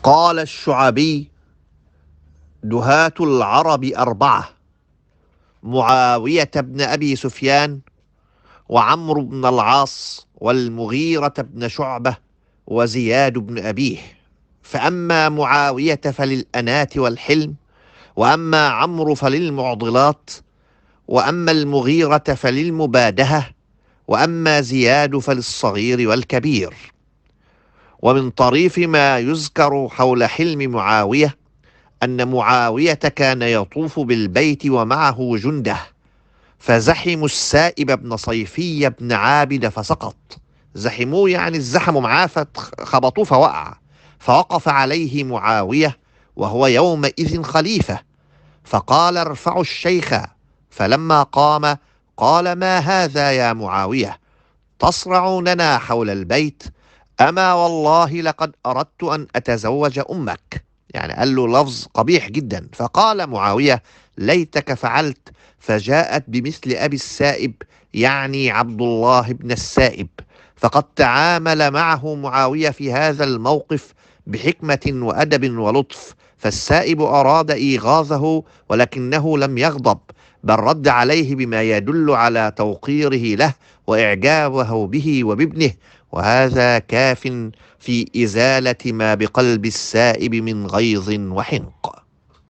قال الشعبي: دهاة العرب أربعة: معاوية بن أبي سفيان، وعمرو بن العاص، والمغيرة بن شعبة، وزياد بن أبيه. فأما معاوية فللأنات والحلم، وأما عمرو فللمعضلات، وأما المغيرة فللمبادهة، وأما زياد فللصغير والكبير. ومن طريف ما يذكر حول حلم معاوية أن معاوية كان يطوف بالبيت ومعه جنده، فزحموا السائب بن صيفي بن عابد فسقط. زحموه يعني الزحموا معاه فخبطوه فوقع، فوقف عليه معاوية وهو يومئذ خليفة، فقال: ارفعوا الشيخ. فلما قام قال: ما هذا يا معاوية؟ تصرعوننا حول البيت؟ أما والله لقد أردت أن أتزوج أمك. يعني قال له لفظ قبيح جدا. فقال معاوية: ليتك فعلت. فجاءت بمثل أبي السائب، يعني عبد الله بن السائب. فقد تعامل معه معاوية في هذا الموقف بحكمة وأدب ولطف. فالسائب أراد إيغاظه ولكنه لم يغضب، بل رد عليه بما يدل على توقيره له وإعجابه به وبابنه، وهذا كاف في إزالة ما بقلب السائب من غيظ وحنق.